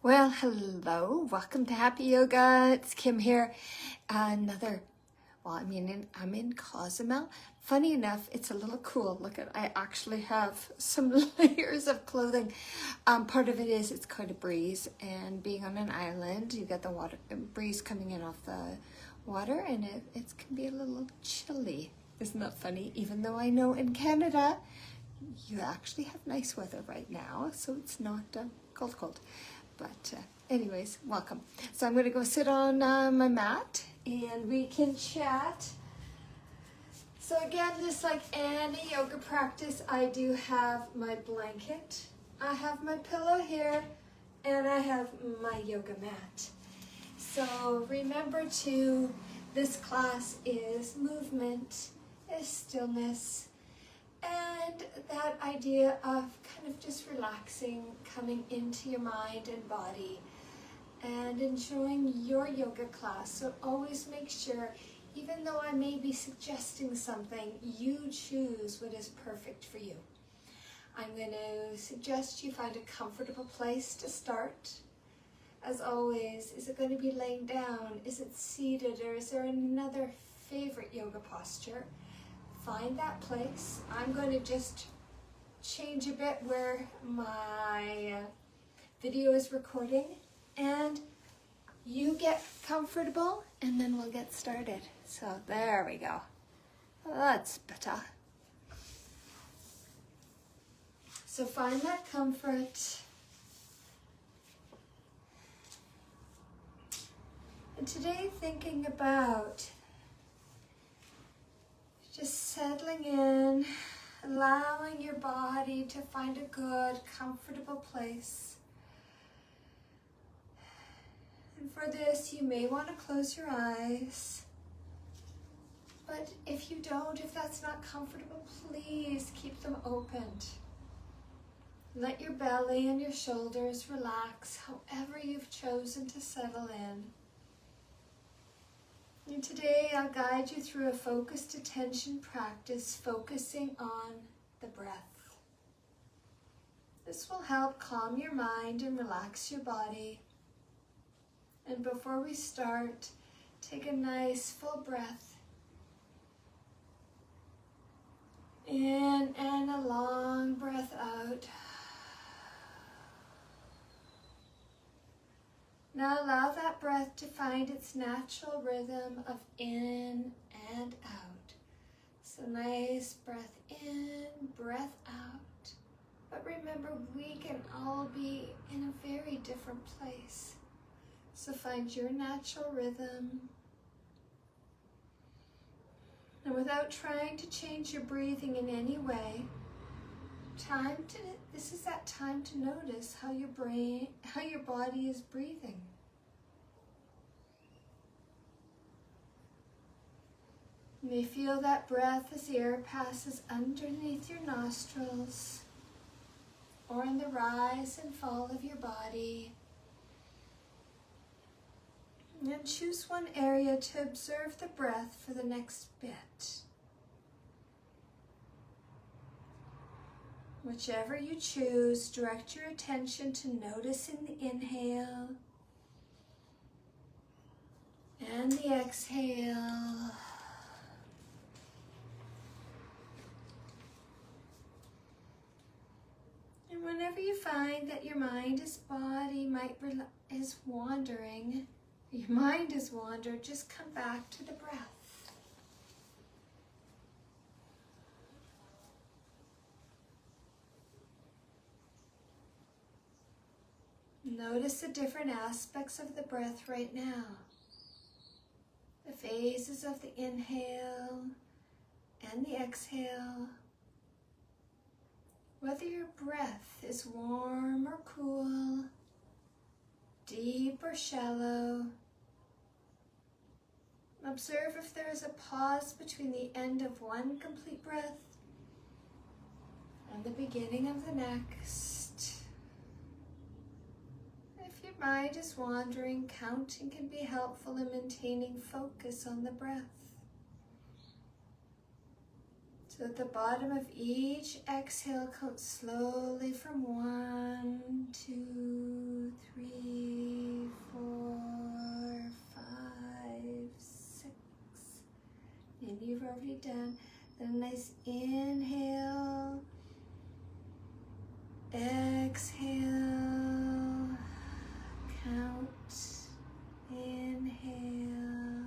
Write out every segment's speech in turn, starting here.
Well, hello, welcome to Happy Yoga. It's Kim here. I'm in Cozumel. Funny enough, it's a little cool. Look at, I actually have some layers of clothing. Part of it is it's quite a breeze, and being on an island, you get the water breeze coming in off the water, and it can be a little chilly. Isn't that funny? Even though I know in Canada, you actually have nice weather right now, so it's not cold. But anyways, welcome. So I'm going to go sit on my mat and we can chat. So again, just like any yoga practice, I do have my blanket. I have my pillow here and I have my yoga mat. So remember this class is movement, is stillness, and that idea of kind of just relaxing, coming into your mind and body and enjoying your yoga class. So always make sure, even though I may be suggesting something, you choose what is perfect for you. I'm going to suggest you find a comfortable place to start. As always, is it going to be laying down? Is it seated? Or is there another favorite yoga posture? Find that place. I'm going to just change a bit where my video is recording, and you get comfortable and then we'll get started. So there we go. That's better. So find that comfort. And today, thinking about just settling in, allowing your body to find a good, comfortable place. And for this, you may want to close your eyes. But if you don't, if that's not comfortable, please keep them opened. Let your belly and your shoulders relax, however you've chosen to settle in. And today I'll guide you through a focused attention practice, focusing on the breath. This will help calm your mind and relax your body. And before we start, take a nice full breath in and a long breath out. Now allow that breath to find its natural rhythm of in and out. So nice breath in, breath out. But remember, we can all be in a very different place. So find your natural rhythm. And without trying to change your breathing in any way, this is that time to notice how your body is breathing. You may feel that breath as the air passes underneath your nostrils or in the rise and fall of your body. And then choose one area to observe the breath for the next bit. Whichever you choose, direct your attention to noticing the inhale and the exhale. And whenever you find that your mind is wandering, your mind is wandered, just come back to the breath. Notice the different aspects of the breath right now. The phases of the inhale and the exhale. Whether your breath is warm or cool, deep or shallow. Observe if there is a pause between the end of one complete breath and the beginning of the next. If your mind is wandering, counting can be helpful in maintaining focus on the breath. So at the bottom of each exhale, count slowly from 1, 2, 3, already done. Then a nice inhale, exhale, count, inhale,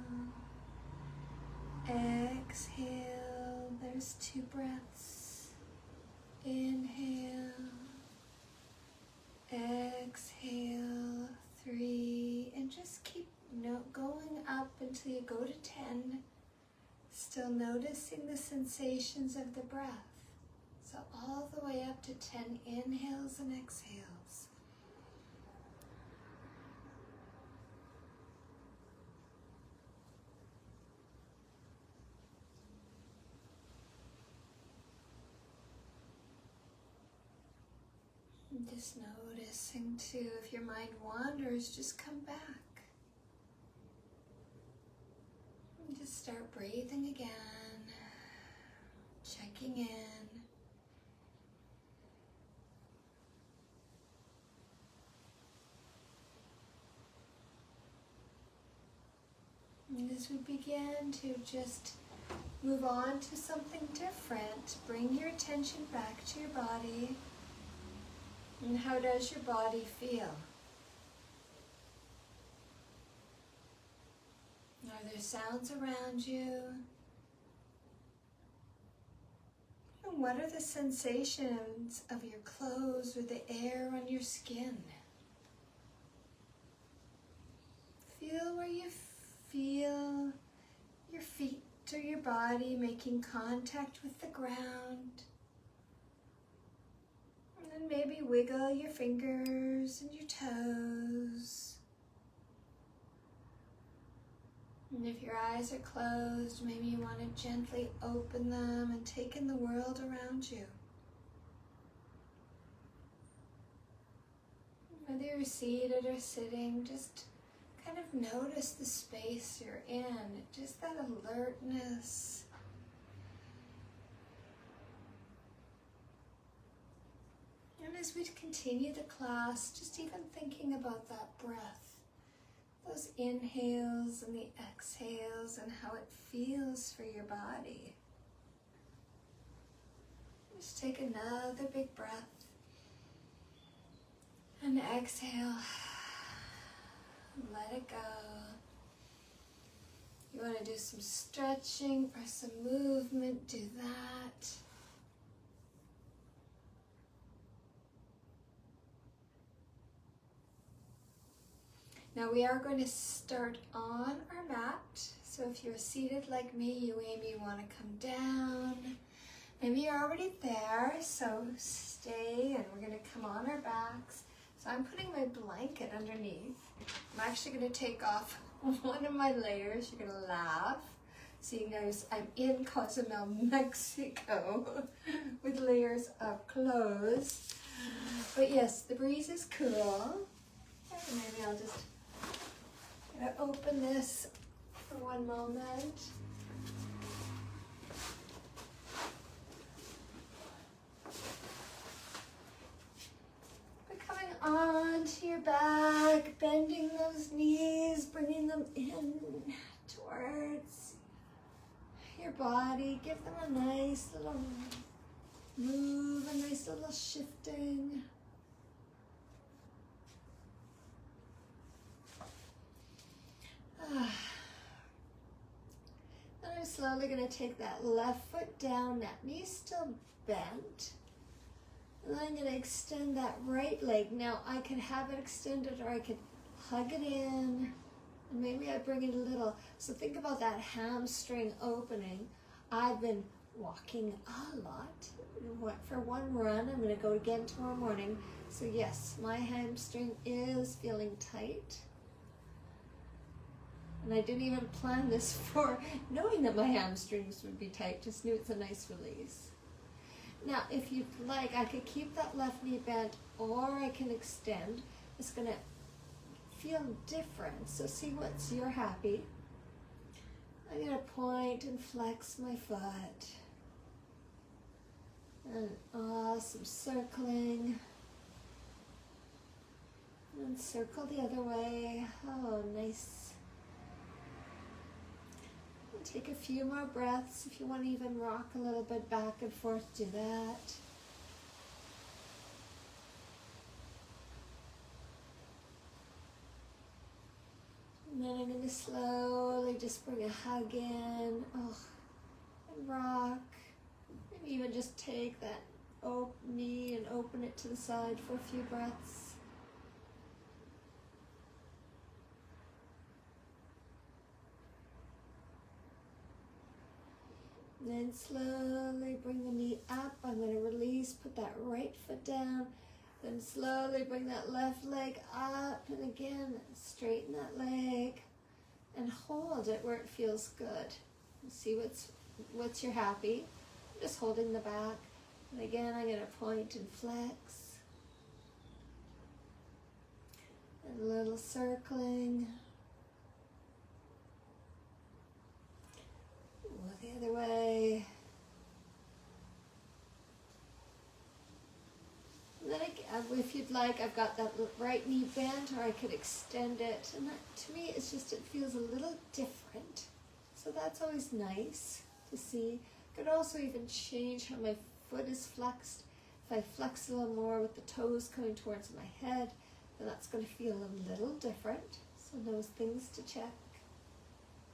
exhale. There's 2 breaths. Inhale, exhale, 3, and just keep going up until you go to 10, still noticing the sensations of the breath. So all the way up to 10 inhales and exhales. And just noticing too, if your mind wanders, just come back. And just start breathing again, checking in. And as we begin to just move on to something different, bring your attention back to your body. And how does your body feel? Are there sounds around you? And what are the sensations of your clothes or the air on your skin? Feel where you feel your feet or your body making contact with the ground. And then maybe wiggle your fingers and your toes. And if your eyes are closed, maybe you want to gently open them and take in the world around you. Whether you're seated or sitting, just kind of notice the space you're in, just that alertness. And as we continue the class, just even thinking about that breath, those inhales and the exhales and how it feels for your body. Just take another big breath and exhale. Let it go. You want to do some stretching or some movement, do that. Now we are going to start on our mat. So if you're seated like me, you maybe want to come down. Maybe you're already there, so stay, and we're going to come on our backs. So I'm putting my blanket underneath. I'm actually going to take off one of my layers. You're going to laugh. So you notice I'm in Cozumel, Mexico with layers of clothes. But yes, the breeze is cool. And maybe I'll just open this for one moment. Onto your back, bending those knees, bringing them in towards your body. Give them a nice little move, a nice little shifting. Then I'm slowly going to take that left foot down, that knee still bent. And then I'm going to extend that right leg. Now I could have it extended or I could hug it in. And maybe I bring it a little. So think about that hamstring opening. I've been walking a lot. For one run, I'm going to go again tomorrow morning. So yes, my hamstring is feeling tight. And I didn't even plan this for knowing that my hamstrings would be tight. Just knew it's a nice release. Now, if you'd like, I could keep that left knee bent or I can extend. It's going to feel different, so see what's you're happy. I'm going to point and flex my foot. And awesome circling. And circle the other way. Oh, nice. Take a few more breaths. If you want to even rock a little bit back and forth, do that. And then I'm going to slowly just bring a hug in. Oh, and rock. Maybe even just take that knee and open it to the side for a few breaths. And then slowly bring the knee up. I'm going to release, put that right foot down. Then slowly bring that left leg up. And again, straighten that leg. And hold it where it feels good. See what's you're happy. Just holding the back. And again, I'm going to point and flex. And a little circling. The other way. And then if you'd like, I've got that right knee bent, or I could extend it. And that, to me, it's just, it feels a little different. So that's always nice to see. Could also even change how my foot is flexed. If I flex a little more with the toes coming towards my head, then that's going to feel a little different. So those things to check.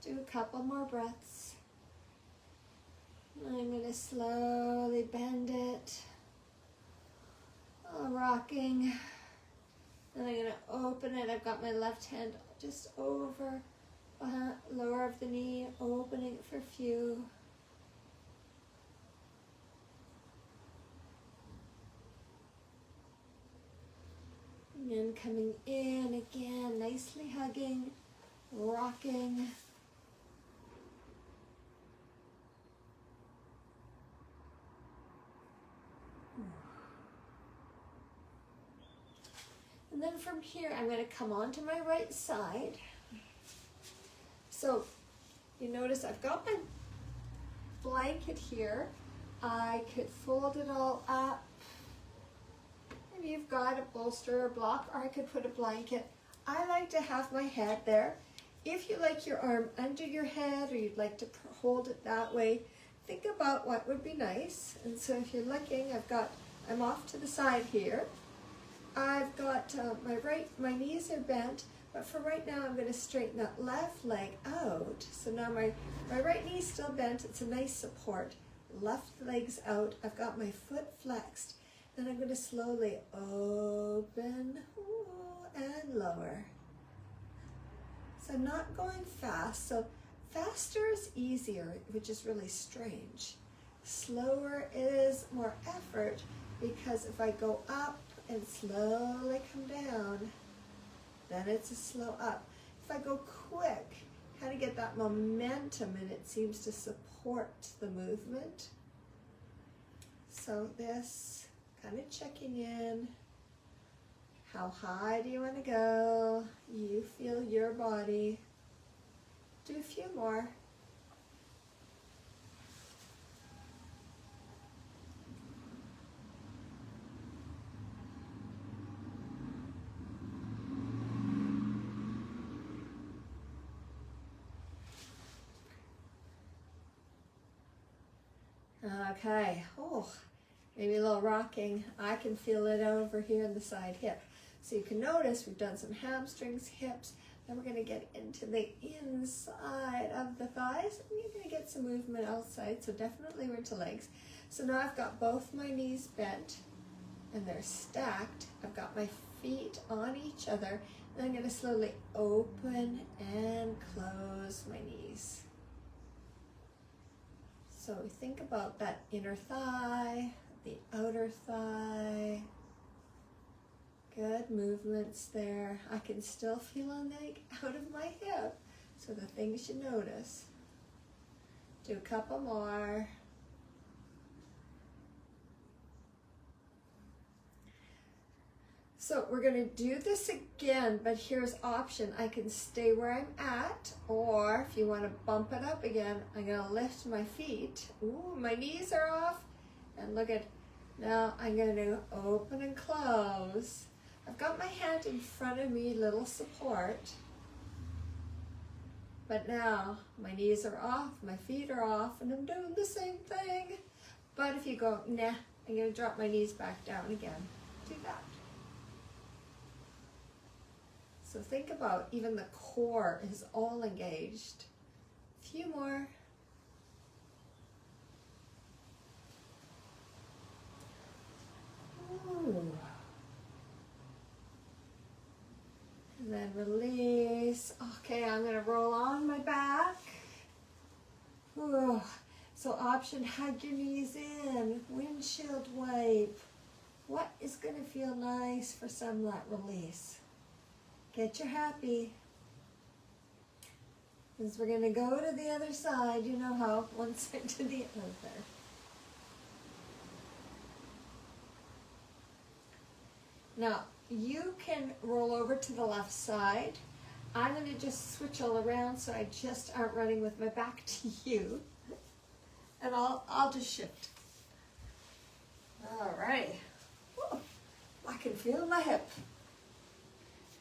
Do a couple more breaths. I'm going to slowly bend it, rocking, and I'm going to open it. I've got my left hand just over, lower of the knee, opening it for a few. And then coming in again, nicely hugging, rocking. And then from here, I'm going to come onto my right side. So you notice I've got my blanket here. I could fold it all up. Maybe you've got a bolster or block, or I could put a blanket. I like to have my head there. If you like your arm under your head, or you'd like to hold it that way, think about what would be nice. And so if you're looking, I'm off to the side here. I've got my knees are bent, but for right now I'm going to straighten that left leg out. So now my right knee's still bent, it's a nice support. Left leg's out, I've got my foot flexed. Then I'm going to slowly open and lower. So I'm not going fast, so faster is easier, which is really strange. Slower is more effort, because if I go up and slowly come down, then it's a slow up. If I go quick, kind of get that momentum, and it seems to support the movement. So this, kind of checking in. How high do you want to go? You feel your body. Do a few more. Okay, maybe a little rocking. I can feel it over here in the side hip. So you can notice we've done some hamstrings, hips, then we're going to get into the inside of the thighs, and you're going to get some movement outside, so definitely we're into legs. So now I've got both my knees bent, and they're stacked. I've got my feet on each other, and I'm going to slowly open and close my knees. So think about that inner thigh, the outer thigh. Good movements there. I can still feel a leg out of my hip. So the things you notice. Do a couple more. So we're going to do this again, but here's option. I can stay where I'm at, or if you want to bump it up again, I'm going to lift my feet. Ooh, my knees are off. And look at, now I'm going to open and close. I've got my hand in front of me, little support. But now my knees are off, my feet are off, and I'm doing the same thing. But if you go, nah, I'm going to drop my knees back down again. Do that. So think about even the core is all engaged. A few more. Ooh. And then release. Okay, I'm going to roll on my back. Ooh. So option, hug your knees in, windshield wipe. What is going to feel nice for some of that release? Get your happy. Because we're going to go to the other side. You know how, one side to the other. Now, you can roll over to the left side. I'm going to just switch all around so I just aren't running with my back to you. And I'll just shift. All right. Woo. I can feel my hip.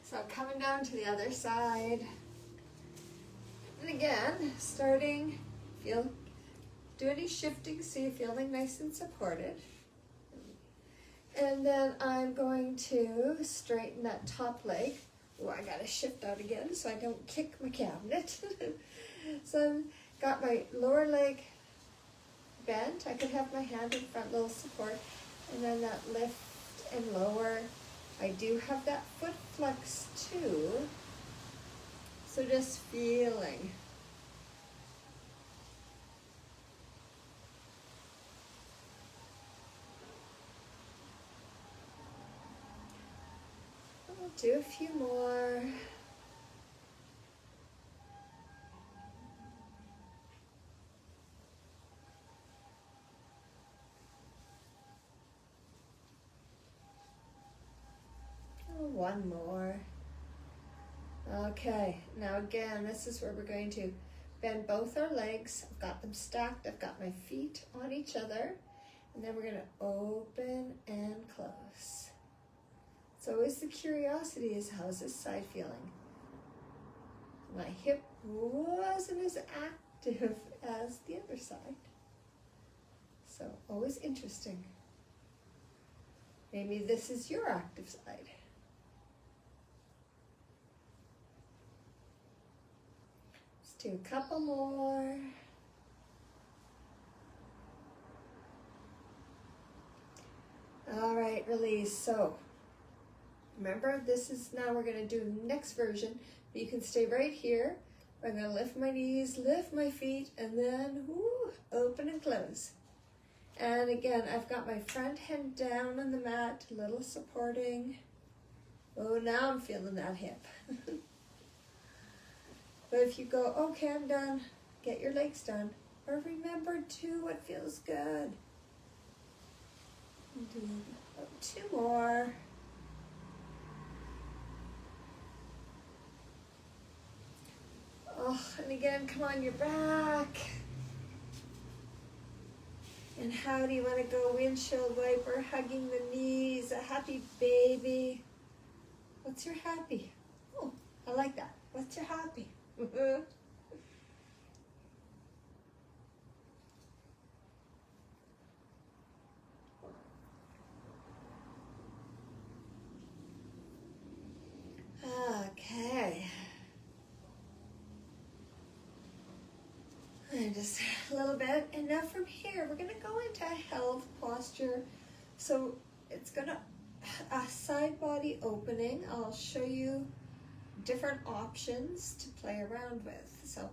So coming down to the other side. And again, starting, do any shifting so you're feeling nice and supported. And then I'm going to straighten that top leg. Oh, I gotta shift out again so I don't kick my cabinet. So I've got my lower leg bent. I could have my hand in front, little support. And then that lift and lower. I do have that foot flex too. So just feeling. I'll do a few more. One more. Okay, now again, this is where we're going to bend both our legs. I've got them stacked. I've got my feet on each other. And then we're going to open and close. So always the curiosity is, how's this side feeling? My hip wasn't as active as the other side. So always interesting. Maybe this is your active side. Do a couple more. All right, release. So remember, this is now we're going to do next version. You can stay right here. I'm going to lift my knees, lift my feet, and then open and close. And again, I've got my front hand down on the mat, a little supporting. Oh, now I'm feeling that hip. But if you go, okay, I'm done, get your legs done. Or remember, do what feels good. Do two more. Oh, and again, come on your back. And how do you want to go? Windshield wiper, hugging the knees, a happy baby. What's your happy? Oh, I like that. What's your happy? Okay. And just a little bit. And now from here, we're going to go into a held posture. So it's going to, a side body opening. I'll show you different options to play around with. So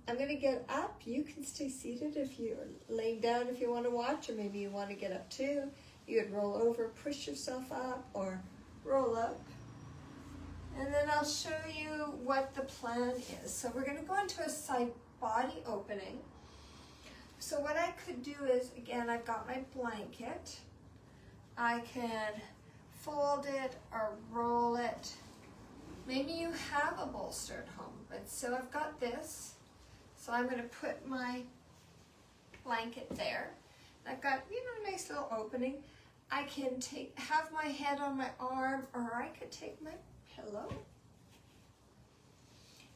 I'm going to get up. You can stay seated if you're laying down if you want to watch, or maybe you want to get up too. You could roll over, push yourself up, or roll up. And then I'll show you what the plan is. So we're going to go into a side body opening. So what I could do is, again, I've got my blanket. I can fold it or roll it. Maybe you have a bolster at home, but so I've got this. So I'm going to put my blanket there. I've got, a nice little opening. I can have my head on my arm, or I could take my pillow.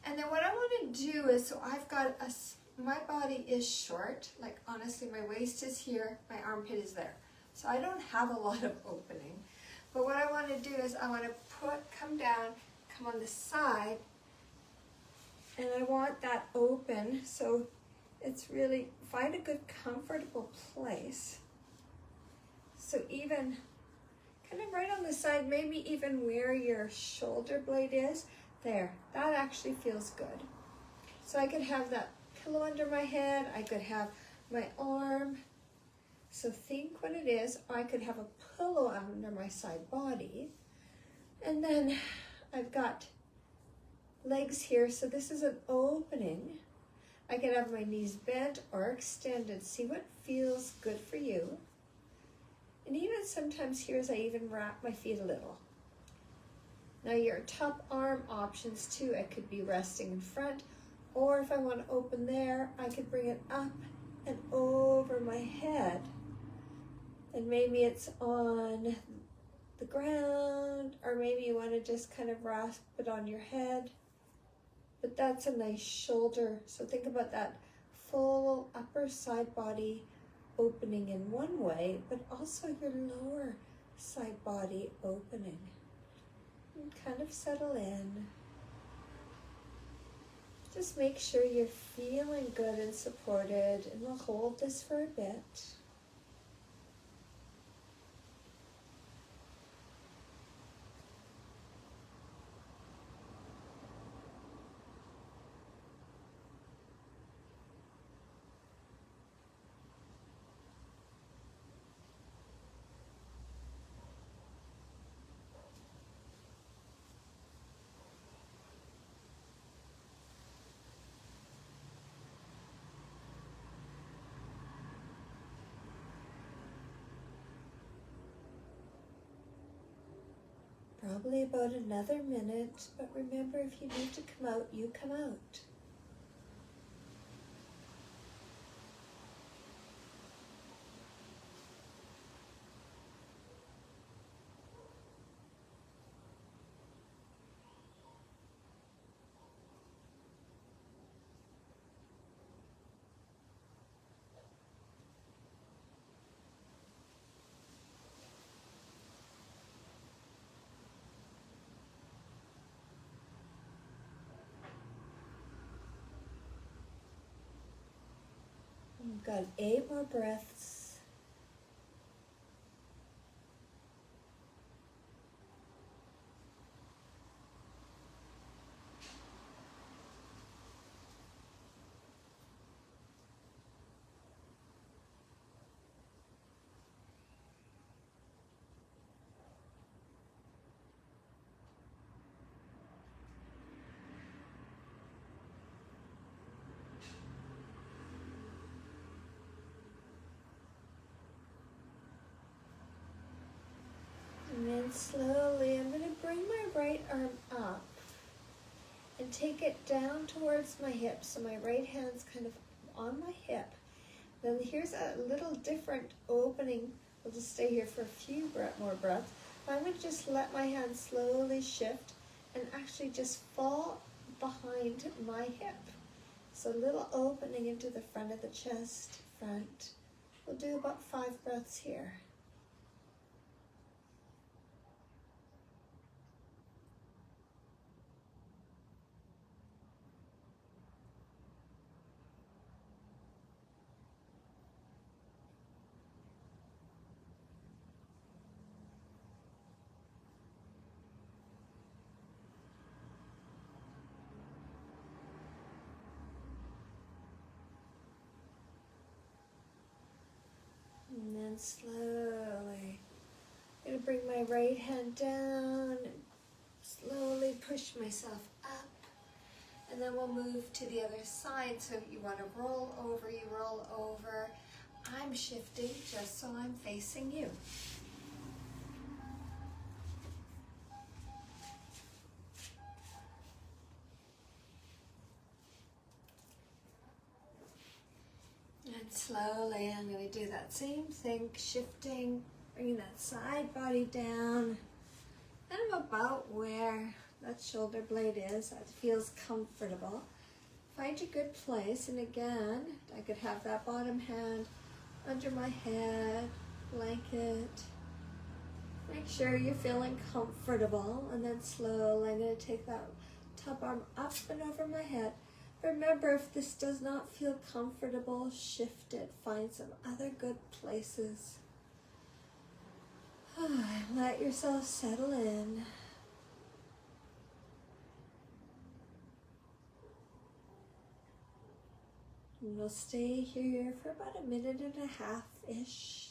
And then what I want to do is, so I've got my body is short, like honestly my waist is here, my armpit is there. So I don't have a lot of opening. But what I want to do is I want to come down, come on the side, and I want that open. So it's really, find a good comfortable place. So even kind of right on the side, maybe even where your shoulder blade is, there, that actually feels good. So I could have that pillow under my head, I could have my arm. So think what it is. I could have a pillow under my side body. And then I've got legs here, so this is an opening. I could have my knees bent or extended. See what feels good for you. And even sometimes here as I even wrap my feet a little. Now your top arm options too, I could be resting in front, or if I want to open there, I could bring it up and over my head. And maybe it's on the ground, or maybe you want to just kind of rasp it on your head. But that's a nice shoulder. So think about that full upper side body opening in one way, but also your lower side body opening. And kind of settle in. Just make sure you're feeling good and supported, and we'll hold this for a bit. Probably about another minute, but remember, if you need to come out, you come out. We've got 8 more breaths. And then slowly, I'm going to bring my right arm up and take it down towards my hip. So my right hand's kind of on my hip. Then here's a little different opening. We'll just stay here for a few more breaths. I'm going to just let my hand slowly shift and actually just fall behind my hip. So a little opening into the front of the chest, front. We'll do about 5 breaths here. And then slowly, I'm going to bring my right hand down and slowly push myself up. And then we'll move to the other side. So you want to roll over, you roll over. I'm shifting just so I'm facing you. And slowly I'm going to do that same thing, shifting, bringing that side body down. And I'm about where that shoulder blade is. That feels comfortable. Find a good place, and again, I could have that bottom hand under my head, blanket. Make sure you're feeling comfortable, and then slowly I'm going to take that top arm up and over my head. Remember, if this does not feel comfortable, shift it. Find some other good places. Let yourself settle in. And we'll stay here for about 1.5 minutes-ish.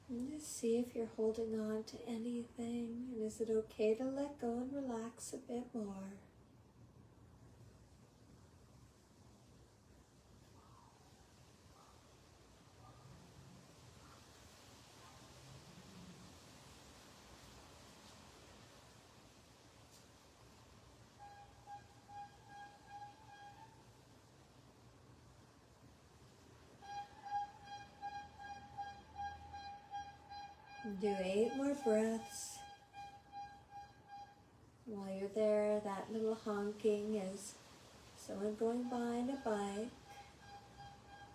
And just see if you're holding on to anything, and is it okay to let go and relax a bit more? Do 8 more breaths. While you're there, that little honking is someone going by on a bike,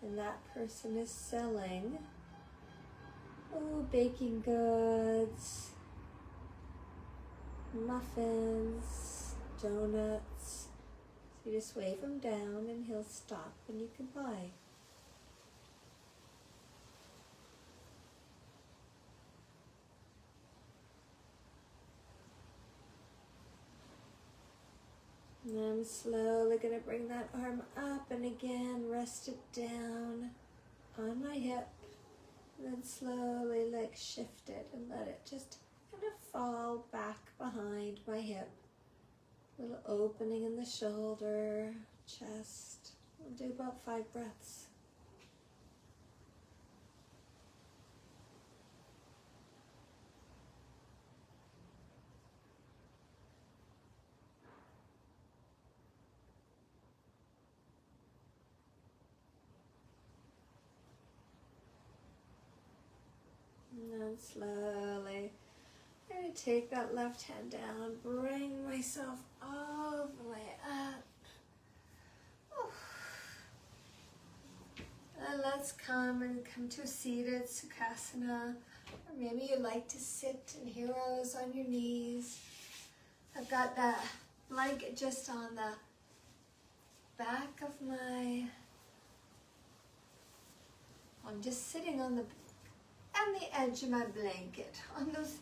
and that person is selling baking goods, muffins, donuts. So you just wave him down and he'll stop and you can buy. And I'm slowly going to bring that arm up and again rest it down on my hip. And then slowly shift it and let it just kind of fall back behind my hip. Little opening in the shoulder, chest. We'll do about 5 breaths. And then slowly, I'm going to take that left hand down, bring myself all the way up. And let's come to a seated Sukhasana. Or maybe you like to sit in heroes on your knees. I've got that blanket just on the back of I'm just sitting on the edge of my blanket. On those,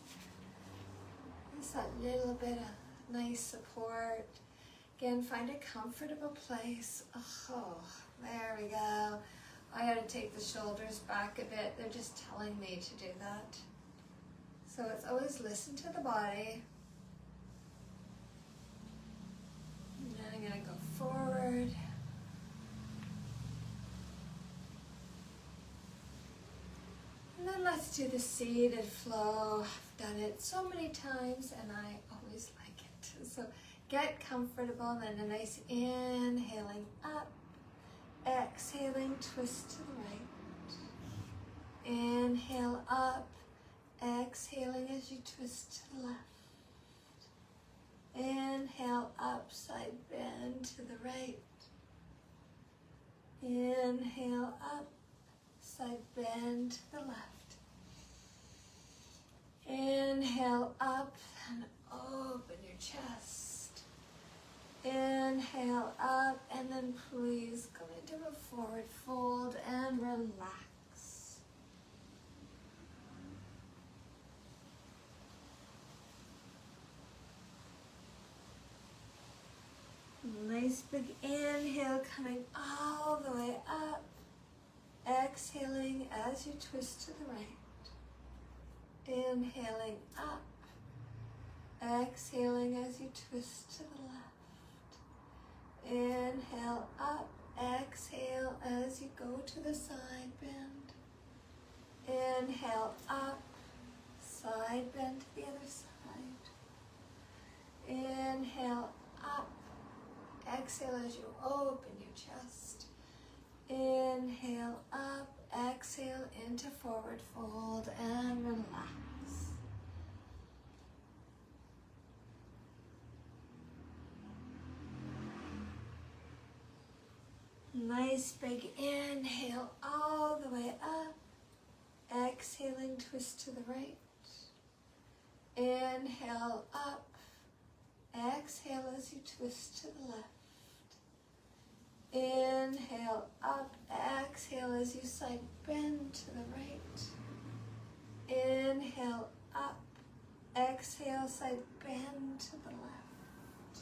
just that little bit of nice support. Again, find a comfortable place. Oh, there we go. I gotta take the shoulders back a bit. They're just telling me to do that. So it's always listen to the body. And then I'm gonna go forward. And then let's do the seated flow. I've done it so many times and I always like it. So get comfortable and then a nice inhaling up. Exhaling, twist to the right. Inhale up. Exhaling as you twist to the left. Inhale up, side bend to the right. Inhale up, side bend to the left. Inhale up and open your chest. Inhale up and then please go into a forward fold and relax. Nice big inhale coming all the way up. Exhaling as you twist to the right. Inhaling up. Exhaling as you twist to the left. Inhale Inhale up, side bend to the other side. Inhale up, exhale as you open your chest. Inhale up, exhale into forward fold and relax. Nice big inhale all the way up. Exhaling, twist to the right. Inhale up. Exhale as you twist to the left. Inhale up. Exhale as you side bend to the right. Inhale up. Exhale, side bend to the left.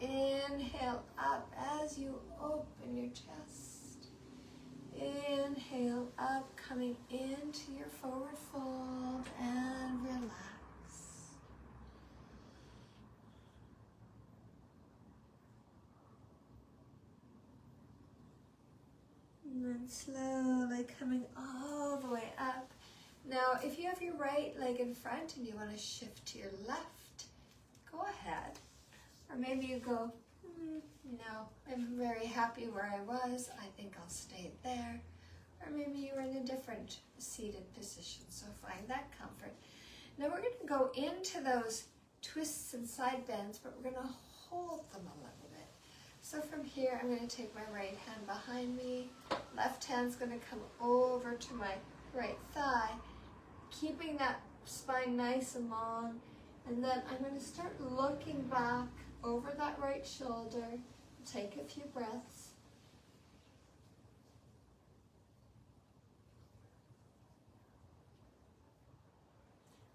Inhale up as you open your chest. Inhale up, coming into your forward fold and relax. And then slowly coming all the way up. Now, if you have your right leg in front and you want to shift to your left, go ahead. Or maybe you go, no, I'm very happy where I was. I think I'll stay there. Or maybe you were in a different seated position, so find that comfort. Now we're going to go into those twists and side bends, but we're going to hold them a little bit. So from here, I'm going to take my right hand behind me. Left hand's going to come over to my right thigh, keeping that spine nice and long. And then I'm going to start looking back over that right shoulder. Take a few breaths.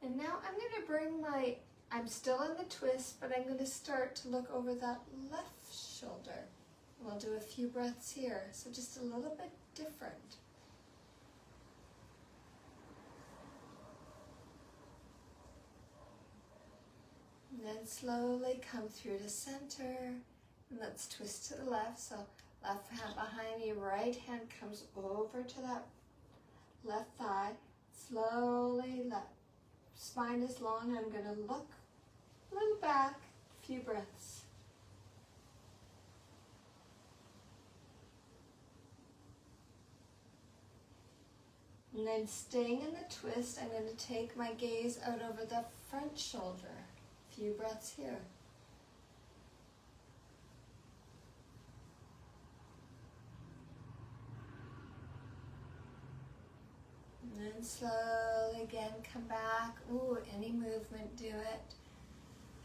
And now I'm going to bring I'm still in the twist, but I'm going to start to look over that left shoulder. We'll do a few breaths here, so just a little bit different. And then slowly come through to center. And let's twist to the left. So left hand behind me, right hand comes over to that left thigh. Slowly, left spine is long. I'm going to look a little back, a few breaths. And then staying in the twist, I'm going to take my gaze out over the front shoulder. A few breaths here. And then slowly again come back. Ooh, any movement, do it.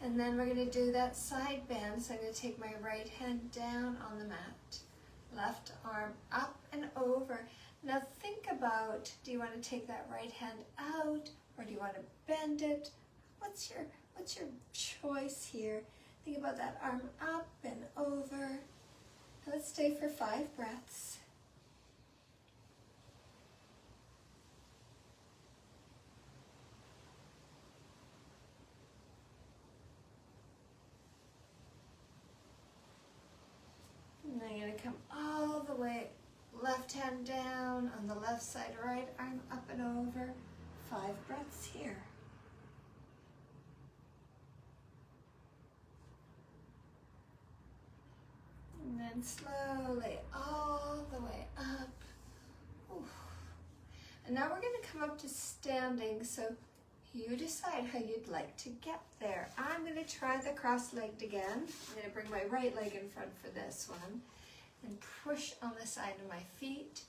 And then we're going to do that side bend. So I'm going to take my right hand down on the mat. Left arm up and over. Now think about, do you want to take that right hand out or do you want to bend it? What's your choice here? Think about that arm up and over. Let's stay for 5 breaths. And I'm going to come all the way, left hand down on the left side, right arm up and over. 5 breaths here. And then slowly all the way up. Ooh. And now we're going to come up to standing, so you decide how you'd like to get there. I'm going to try the cross-legged again. I'm going to bring my right leg in front for this one and push on the side of my feet.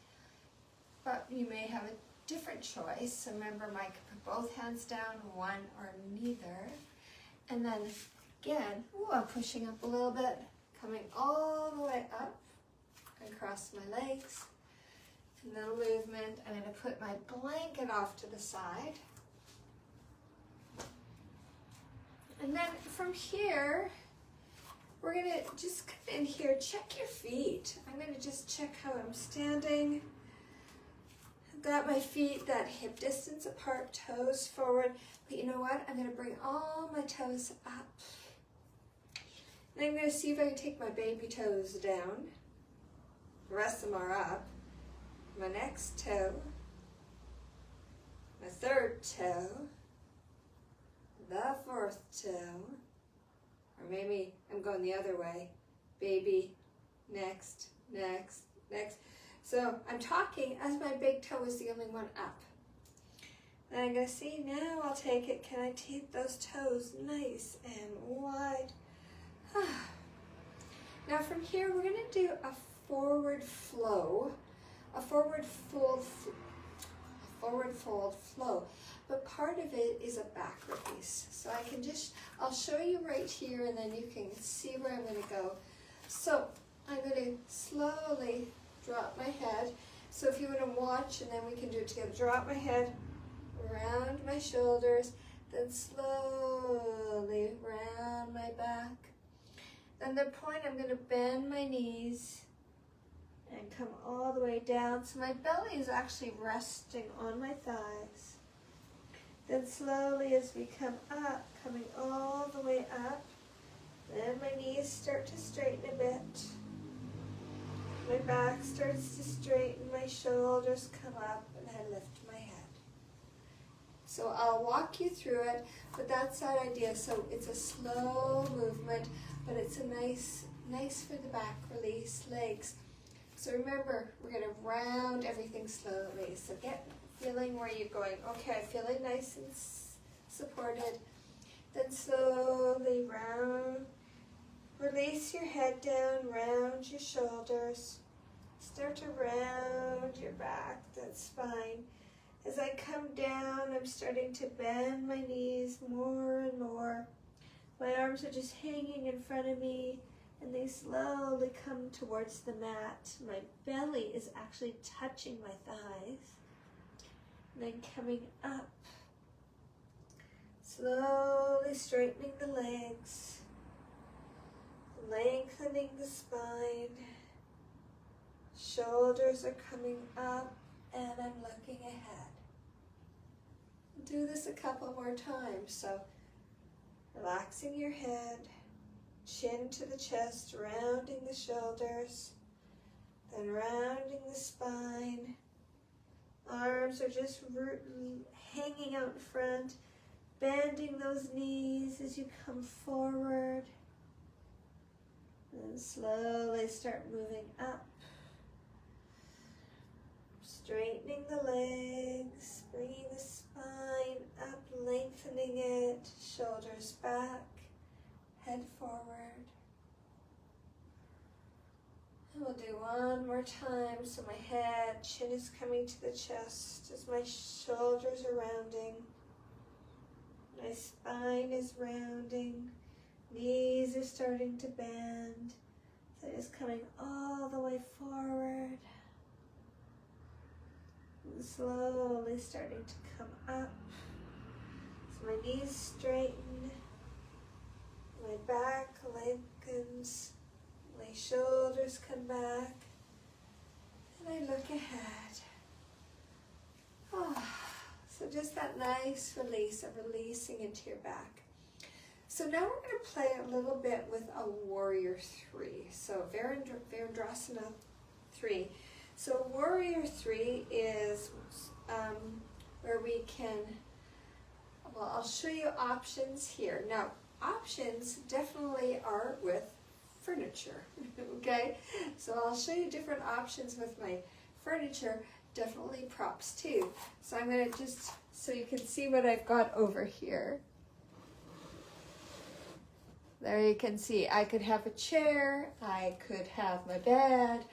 But you may have a different choice. So remember, I could put both hands down, one or neither. And then again, ooh, I'm pushing up a little bit, coming all the way up and cross my legs. And then a movement, I'm going to put my blanket off to the side. And then from here, we're going to just come in here, check your feet. I'm going to just check how I'm standing. I've got my feet that hip distance apart, toes forward. But you know what? I'm going to bring all my toes up. And I'm going to see if I can take my baby toes down. The rest of them are up. My next toe. my third toe, the fourth toe, or maybe I'm going the other way, baby, next, next, next. So I'm talking as my big toe is the only one up. And I'm going to see, now I'll take it. Can I take those toes nice and wide? Now from here, we're going to do a forward flow, a forward fold flow. But part of it is a back release. So I can just, I'll show you right here and then you can see where I'm going to go. So I'm going to slowly drop my head. So if you want to watch, and then we can do it together. Drop my head, around my shoulders, then slowly round my back. Then the point, I'm going to bend my knees and come all the way down. So my belly is actually resting on my thighs. Then slowly as we come up, coming all the way up, then my knees start to straighten a bit. My back starts to straighten, my shoulders come up, and I lift my head. So I'll walk you through it, but that's that idea. So it's a slow movement, but it's a nice for the back release, legs. So remember, we're going to round everything slowly. So get feeling where you're going. Okay, feeling nice and supported. Then slowly round. Release your head down, round your shoulders. Start to round your back, that spine. As I come down, I'm starting to bend my knees more and more. My arms are just hanging in front of me, and they slowly come towards the mat. My belly is actually touching my thighs. And then coming up, slowly straightening the legs, lengthening the spine. Shoulders are coming up, and I'm looking ahead. Do this a couple more times. So relaxing your head, chin to the chest, rounding the shoulders, then rounding the spine. Arms are just hanging out in front, bending those knees as you come forward. And slowly start moving up. Straightening the legs, bringing the spine up, lengthening it, shoulders back, head forward. And we'll do one more time. So my head, chin is coming to the chest as my shoulders are rounding. My spine is rounding. Knees are starting to bend. So it's coming all the way forward. And slowly starting to come up. So my knees straighten. My back lengthens. My shoulders come back. And I look ahead. Oh, so just that nice release of releasing into your back. So now we're going to play a little bit with a warrior 3. So Virendra 3. So warrior 3 is where we can, well, I'll show you options here. Now, options definitely are with furniture, okay? So I'll show you different options with my furniture, definitely props too. So I'm going to just, so you can see what I've got over here. There you can see, I could have a chair, I could have my bed,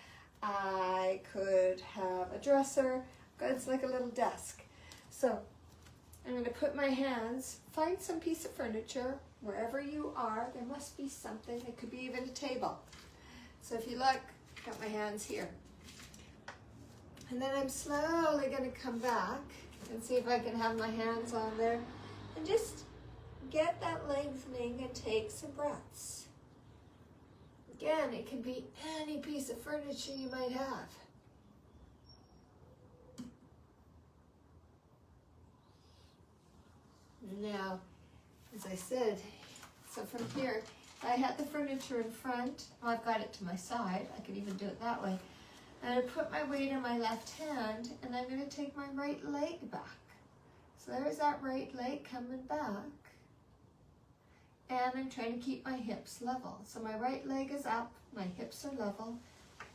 I could have a dresser. It's like a little desk. So I'm going to put my hands, find some piece of furniture, wherever you are, there must be something. It could be even a table. So if you look, I've got my hands here. And then I'm slowly going to come back and see if I can have my hands on there and just get that lengthening and take some breaths. Again, it can be any piece of furniture you might have. Now, as I said, so from here, I had the furniture in front. Well, I've got it to my side. I could even do it that way. And I put my weight on my left hand, and I'm going to take my right leg back. So there's that right leg coming back. And I'm trying to keep my hips level. So my right leg is up, my hips are level,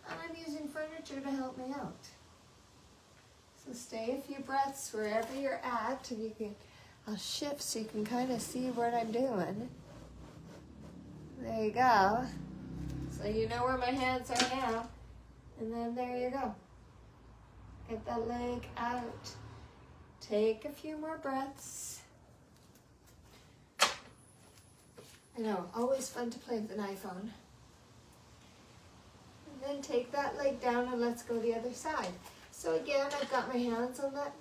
and I'm using furniture to help me out. So stay a few breaths wherever you're at, and you can, I'll shift so you can kind of see what I'm doing. There you go. So you know where my hands are now. And then there you go. Get that leg out. Take a few more breaths. I know, always fun to play with an iPhone. And then take that leg down and let's go the other side. So again, I've got my hands on that.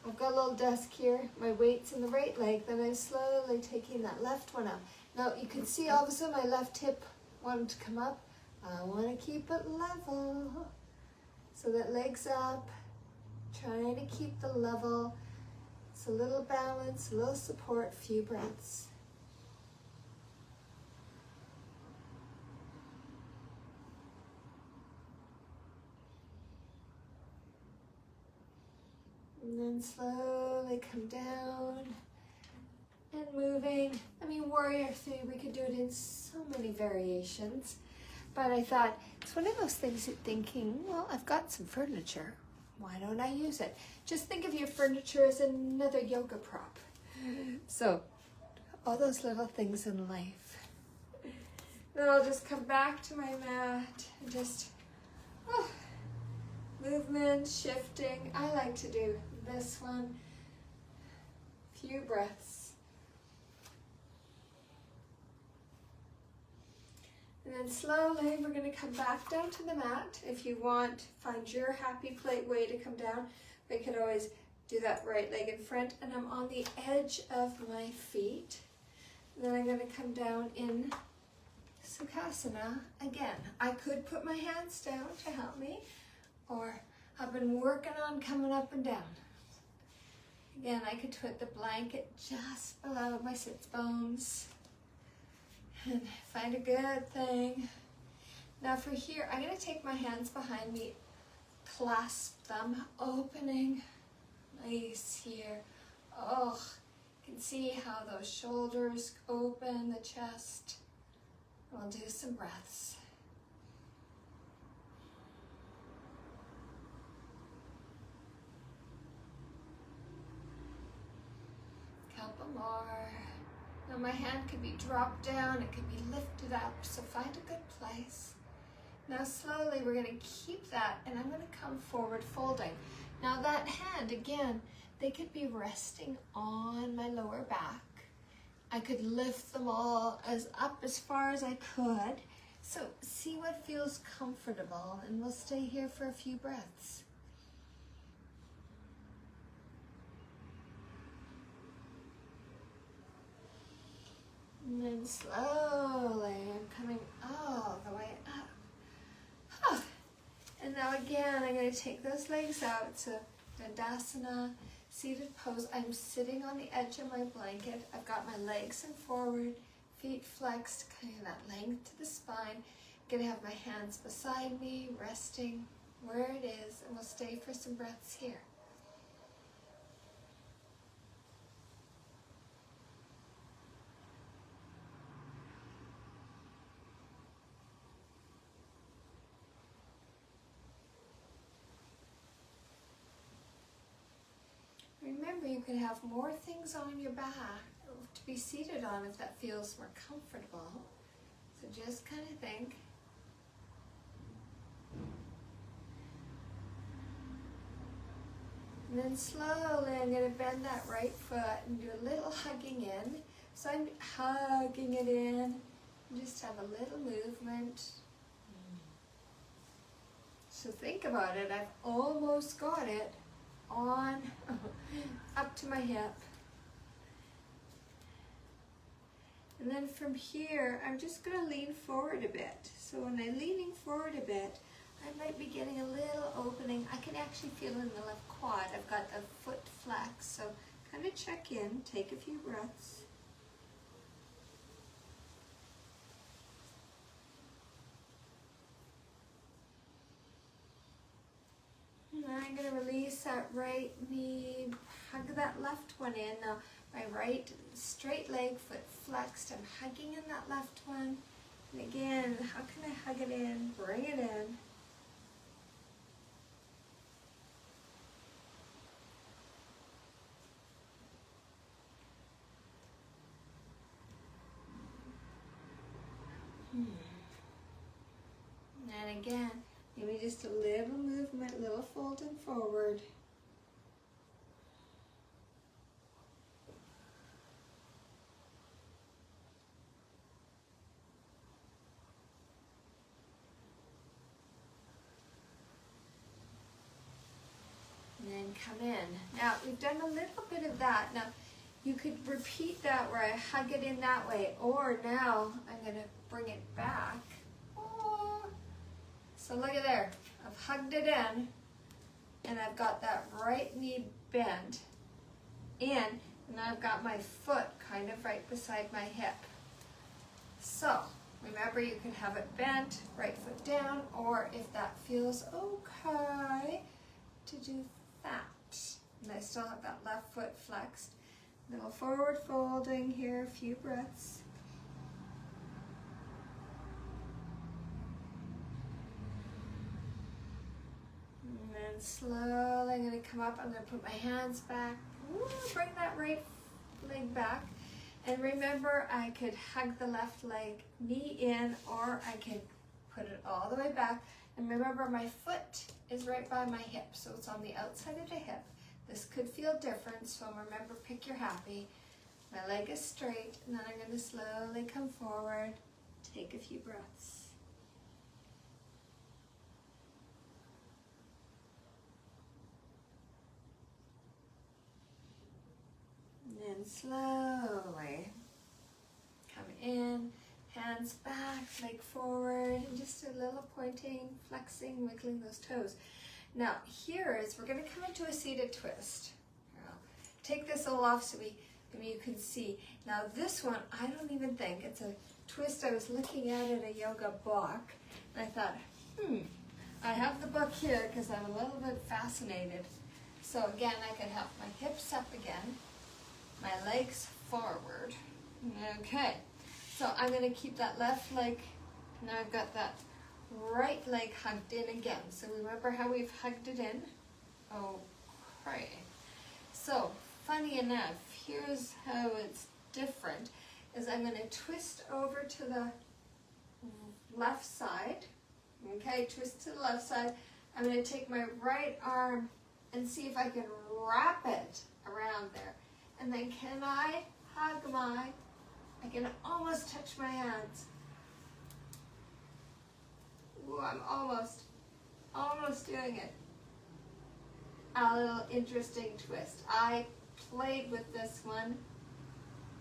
I've got a little desk here. My weight's in the right leg. Then I'm slowly taking that left one up. Now you can see all of a sudden my left hip wanted to come up. I want to keep it level. So that leg's up. Trying to keep the level. It's a little balance, a little support, few breaths. And then slowly come down and moving. I mean, Warrior 3, we could do it in so many variations. But I thought, it's one of those things that thinking, well, I've got some furniture. Why don't I use it? Just think of your furniture as another yoga prop. So, all those little things in life. Then I'll just come back to my mat and just, movement, shifting. I like to do this one. Few breaths. And then slowly we're going to come back down to the mat. If you want, find your happy way to come down. We could always do that right leg in front. And I'm on the edge of my feet. And then I'm going to come down in Sukhasana again. I could put my hands down to help me, or I've been working on coming up and down. Again, I could put the blanket just below my sits bones and find a good thing. Now for here, I'm going to take my hands behind me, clasp them, opening. Nice here. Oh, you can see how those shoulders open, the chest. We'll do some breaths. Couple more. Now my hand could be dropped down, it could be lifted up, so find a good place. Now slowly we're going to keep that, and I'm going to come forward folding. Now that hand, again, they could be resting on my lower back. I could lift them all up as far as I could. So see what feels comfortable, and we'll stay here for a few breaths. And then slowly I'm coming all the way up. And now again, I'm going to take those legs out. So Dandasana, seated pose. I'm sitting on the edge of my blanket. I've got my legs in forward, feet flexed, kind of that length to the spine. I'm going to have my hands beside me, resting where it is, and we'll stay for some breaths here. Remember, you can have more things on your back to be seated on if that feels more comfortable. So just kind of think. And then slowly I'm going to bend that right foot and do a little hugging in. So I'm hugging it in and just have a little movement. So think about it. I've almost got it on up to my hip. And then from here, I'm just going to lean forward a bit. So when I'm leaning forward a bit, I might be getting a little opening. I can actually feel in the left quad. I've got the foot flex. So kind of check in, take a few breaths. And I'm going to release that right knee, hug that left one in. Now, my right straight leg, foot flexed. I'm hugging in that left one. And again, how can I hug it in? Bring it in. And again, maybe just a little movement, little folding forward. And then come in. Now, we've done a little bit of that. Now, you could repeat that where I hug it in that way, or now I'm going to bring it back. Oh. So look at there. I've hugged it in, and I've got that right knee bent in, and I've got my foot kind of right beside my hip. So, remember you can have it bent, right foot down, or if that feels okay, to do that. And I still have that left foot flexed. Little forward folding here, a few breaths. And then slowly I'm going to come up. I'm going to put my hands back. Ooh, bring that right leg back. And remember, I could hug the left leg, knee in, or I could put it all the way back. And remember, my foot is right by my hip, so it's on the outside of the hip. This could feel different, so remember, pick your happy. My leg is straight, and then I'm going to slowly come forward. Take a few breaths. And then slowly come in, hands back, leg forward, and just a little pointing, flexing, wiggling those toes. Now, here is, we're going to come into a seated twist. I'll take this all off so you can see. Now, this one, I don't even think, it's a twist I was looking at a yoga book, and I thought, I have the book here because I'm a little bit fascinated. So again, I can have my hips up again, my legs forward. Okay, so I'm going to keep that left leg, now I've got that right leg hugged in again. So remember how we've hugged it in? Okay. So, funny enough, here's how it's different, is I'm going to twist over to the left side. Okay, twist to the left side. I'm going to take my right arm and see if I can wrap it around there. And then can I hug I can almost touch my hands. Ooh, I'm almost doing it. A little interesting twist. I played with this one.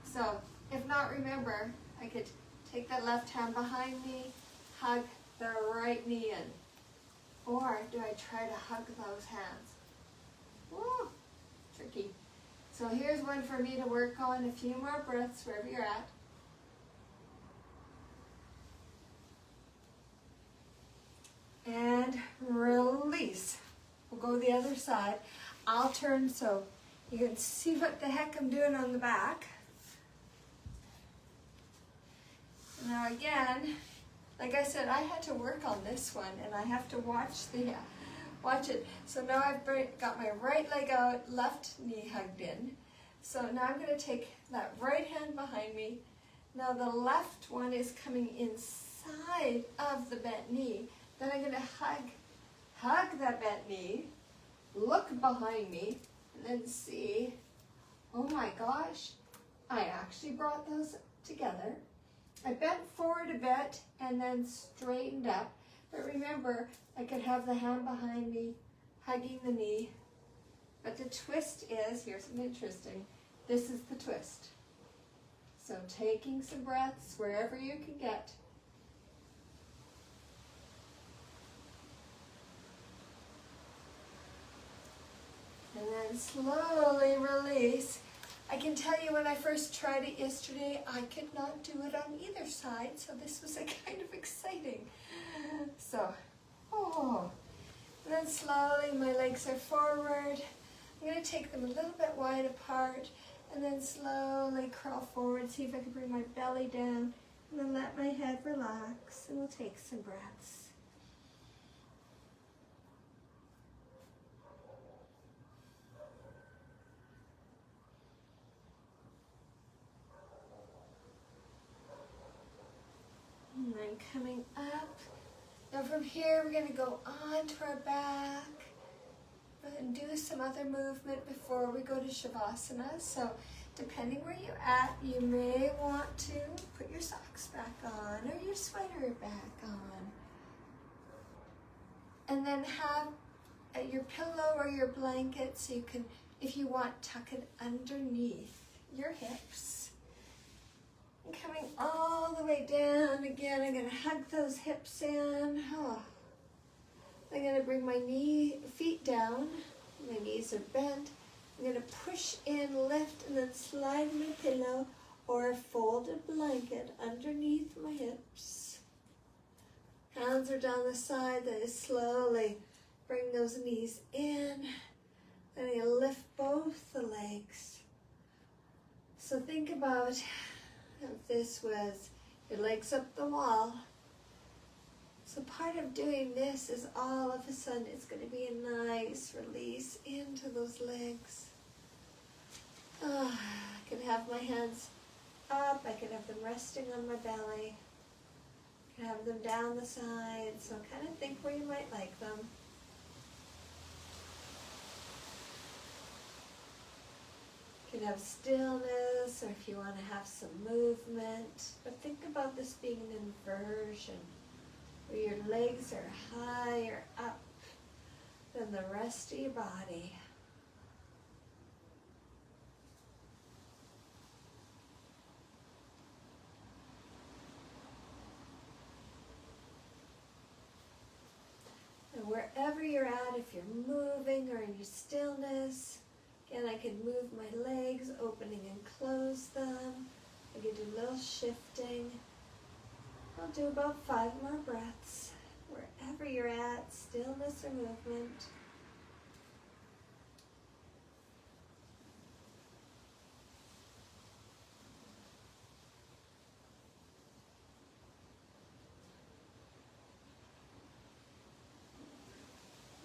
So, if not, remember, I could take that left hand behind me, hug the right knee in. Or do I try to hug those hands? Woo, tricky. So here's one for me to work on. A few more breaths wherever you're at. And release. We'll go the other side. I'll turn so you can see what the heck I'm doing on the back. Now again, like I said, I had to work on this one, and I have to watch it. So now I've got my right leg out, left knee hugged in. So now I'm going to take that right hand behind me. Now the left one is coming inside of the bent knee. Then I'm going to hug that bent knee, look behind me, and then see, oh my gosh, I actually brought those together. I bent forward a bit and then straightened up. But remember, I could have the hand behind me, hugging the knee. But the twist is, here's something interesting, this is the twist. So taking some breaths wherever you can get. And then slowly release. I can tell you when I first tried it yesterday, I could not do it on either side, so this was kind of exciting. So, and then slowly my legs are forward, I'm going to take them a little bit wide apart and then slowly crawl forward. See if I can bring my belly down and then let my head relax, and we'll take some breaths. And then coming up. Now from here, we're going to go onto our back and do some other movement before we go to Shavasana. So depending where you're at, you may want to put your socks back on or your sweater back on. And then have your pillow or your blanket, so you can, if you want, tuck it underneath your hips. And coming all the way down again, I'm going to hug those hips in. Oh. I'm going to bring my feet down. My knees are bent. I'm going to push in, lift, and then slide my pillow or a folded blanket underneath my hips. Hands are down the side. Then I slowly bring those knees in. Then I lift both the legs. So think about if this was your legs up the wall. So part of doing this is all of a sudden it's going to be a nice release into those legs. I can have my hands up, I can have them resting on my belly, I can have them down the sides, so kind of think where you might like them. You can have stillness, or if you want to have some movement, but think about this being an inversion, where your legs are higher up than the rest of your body. And wherever you're at, if you're moving or in your stillness, again, I can move my legs, opening and close them. I can do a little shifting. I'll do about 5 more breaths, wherever you're at, stillness or movement.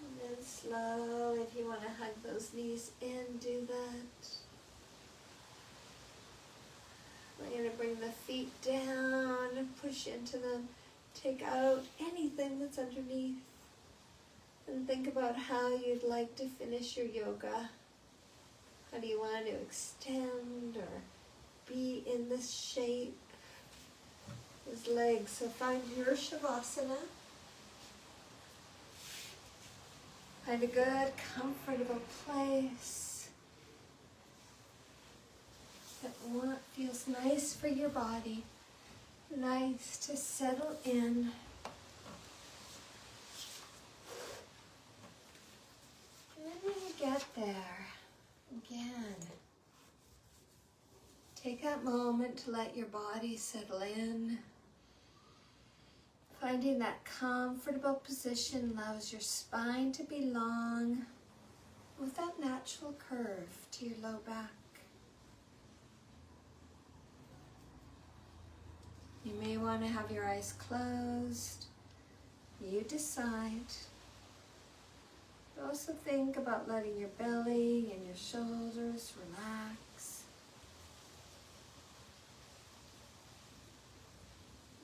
And then slowly, if you want to hug those knees in, do that. We're going to bring the feet down and push into them. Take out anything that's underneath. And think about how you'd like to finish your yoga. How do you want to extend or be in this shape? Those legs. So find your Shavasana. Find a good, comfortable place that feels nice for your body, nice to settle in. And then when you get there, again, take that moment to let your body settle in. Finding that comfortable position allows your spine to be long with that natural curve to your low back. You may want to have your eyes closed. You decide. Also think about letting your belly and your shoulders relax.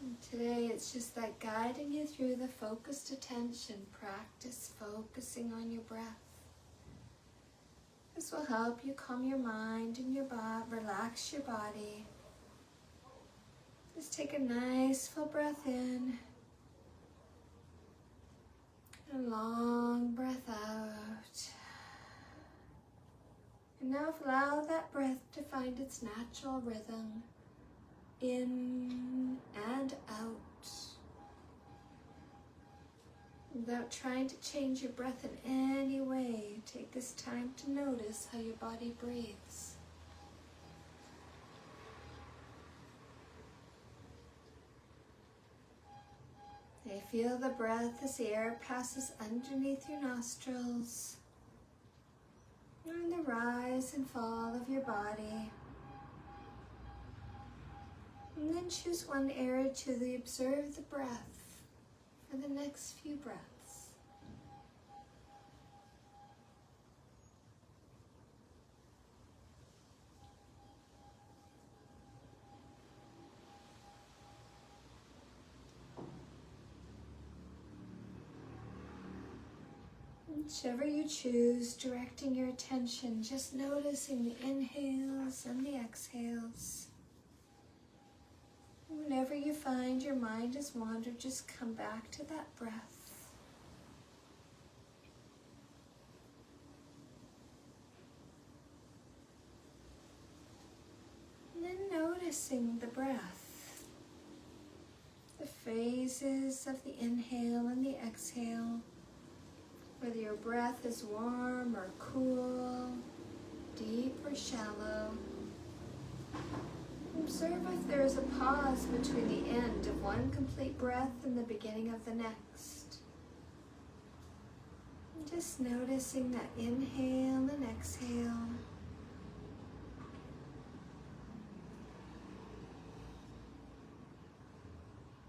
And today it's just that guiding you through the focused attention. Practice focusing on your breath. This will help you calm your mind and your body, relax your body. Just take a nice full breath in. And a long breath out. And now allow that breath to find its natural rhythm. In and out. Without trying to change your breath in any way, take this time to notice how your body breathes. Feel the breath as the air passes underneath your nostrils. And the rise and fall of your body. And then choose one area to observe the breath for the next few breaths. Whichever you choose, directing your attention, just noticing the inhales and the exhales. Whenever you find your mind has wandered, just come back to that breath. And then noticing the breath, the phases of the inhale and the exhale. Whether your breath is warm or cool, deep or shallow. Observe if there is a pause between the end of one complete breath and the beginning of the next. And just noticing that inhale and exhale.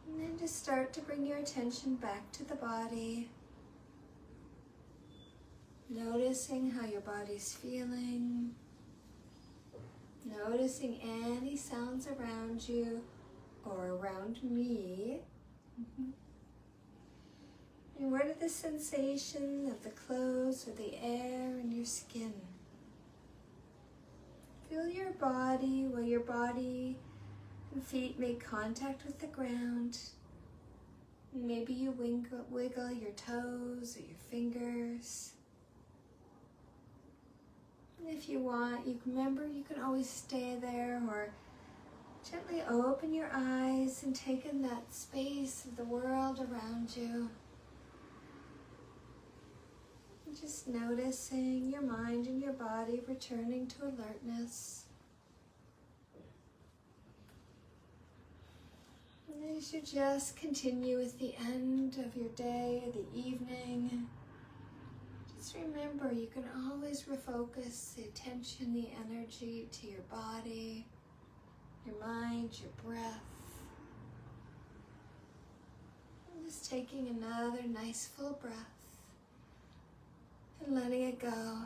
And then just start to bring your attention back to the body. Noticing how your body's feeling. Noticing any sounds around you or around me. And what are the sensation of the clothes or the air in your skin? Feel your body while your body and feet make contact with the ground. Maybe you wiggle your toes or your fingers. If you want, you can remember you can always stay there or gently open your eyes and take in that space of the world around you. And just noticing your mind and your body returning to alertness. And as you just continue with the end of your day, the evening, just remember, you can always refocus the attention, the energy to your body, your mind, your breath. And just taking another nice full breath and letting it go.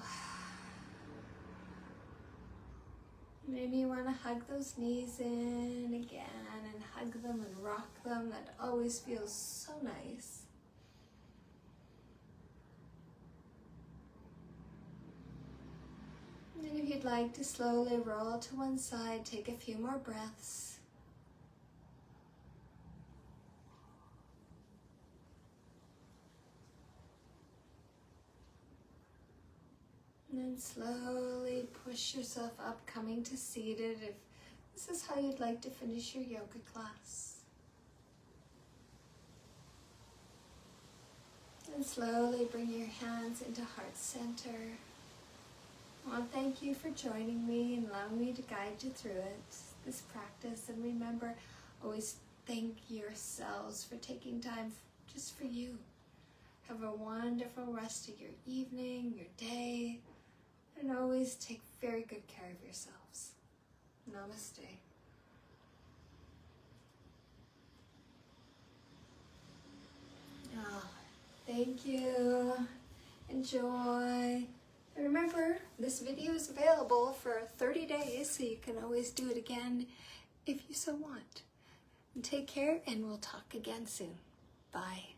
Maybe you want to hug those knees in again and hug them and rock them. That always feels so nice. And if you'd like to slowly roll to one side, take a few more breaths. And then slowly push yourself up, coming to seated if this is how you'd like to finish your yoga class. And slowly bring your hands into heart center. Well, thank you for joining me and allowing me to guide you through this practice. And remember, always thank yourselves for taking time just for you. Have a wonderful rest of your evening, your day, and always take very good care of yourselves. Namaste. Oh, thank you. Enjoy. And remember, this video is available for 30 days, so you can always do it again if you so want. And take care, and we'll talk again soon. Bye.